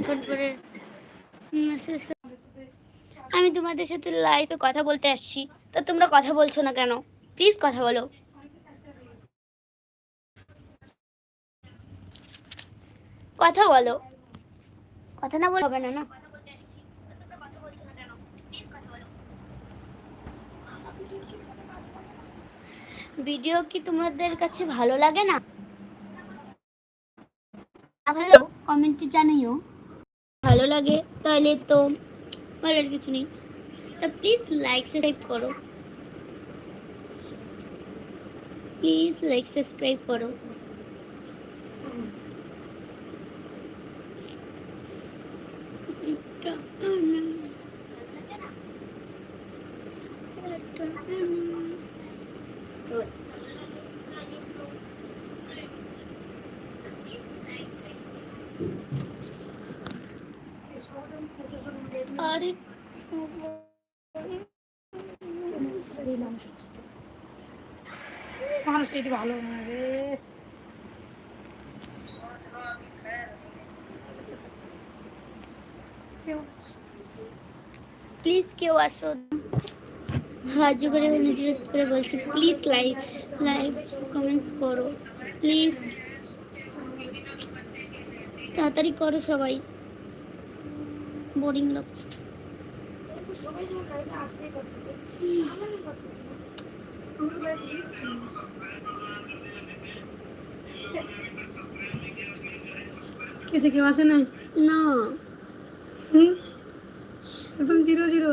অনেকক্ষণ পরে মেসেজ। আমি তোমাদের সাথে লাইভে কথা বলতে আসছি, তা তোমরা কথা বলছো না কেন? প্লিজ কথা বলো, কথা বলো। কথা না বলে হবে না না। ভিডিও কি তোমাদের কাছে ভালো লাগে না? ভালো কমেন্টে জানাইও। ভালো লাগে তাহলে তো বলার কিছু নেই, তা প্লিজ লাইক সাবস্ক্রাইব করো, প্লিজ লাইক সাবস্ক্রাইব করো। আরে মানুষ এটি ভালো না রে। প্লিজ কেউ আসো, হাত করে অনুরোধ করে বলছি, প্লিজ লাইক কমেন্টস করো প্লিজ, তাড়াতাড়ি করো সবাই, বোরিং লাগছে। কিছু কেউ আসে নাই না, একদম 0-0।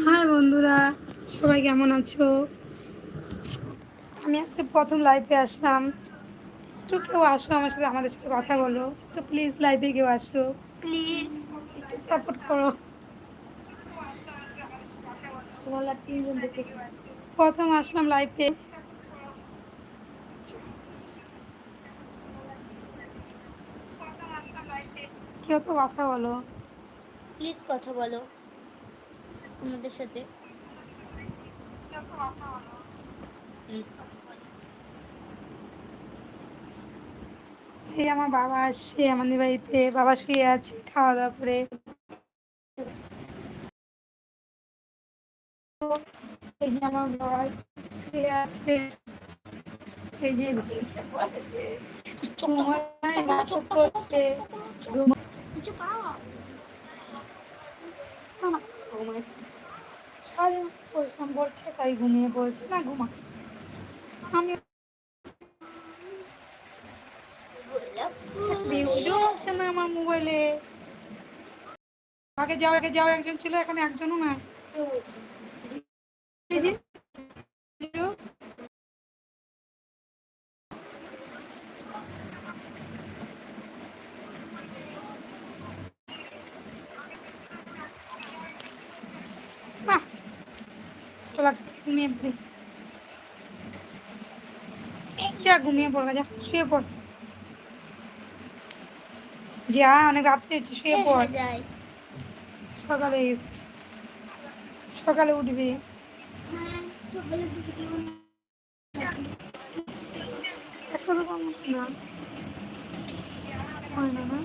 হাই বন্ধুরা, সবাই কেমন আছো? আমি আজকে প্রথম লাইভে আসলাম, একটু কেউ আসো আমার সাথে, আমাদের সাথে কথা বলো একটু প্লিজ। লাইভে কেউ আসো প্লিজ, একটু সাপোর্ট করো। প্রথম আসলাম লাইভে, কেউ তো কথা বলো। প্লিজ কথা বলো আমাদের সাথে। এই আমার বাবা আসছে আমাদের বাড়িতে, বাবা শুয়ে আছে খাওয়া দাওয়া করে। এই যে আমার বাবা শুয়ে আছে, এই যে ঘুমায় নাটক করছে। সারাদিন পরিশ্রম করছে তাই ঘুমিয়ে পড়ছে, না ঘুমা। আমি ভিডিও আসে না আমার মোবাইলে। আগে যাও একজন ছিল, এখানে একজনও নাই। এই যে না ঘুমিয়ে পড়ি, যা ঘুমিয়ে পড়বে, যা শুয়ে পড়, যা অনেক রাত্রি হচ্ছে, শুয়ে পড়। যাই সকালে এসে সকালে উঠবি। একটা রকম না হয় না না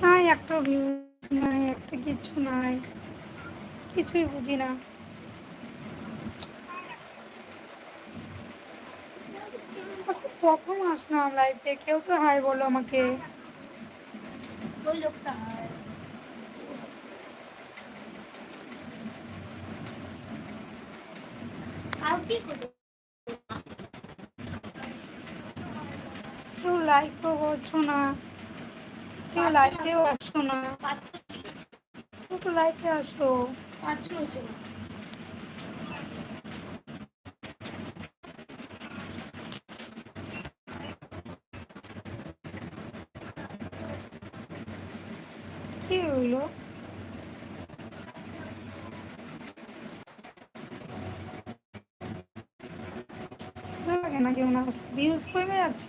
নাই, একটা ভিউ নাই, একটা কিছু নাই, কিছুই বুঝি না। আজকে প্রথম আসলাম লাইফে, কেউ তো হাই বলো আমাকে। ওই লোকটা আর কি করবে? কেউ লাইকও করছো না, কেউ লাইকেও আসছো না, কেউ তো লাইকে আসো। কি হইলো লাগে না, কেউ না ভিউজ কমে যাচ্ছে।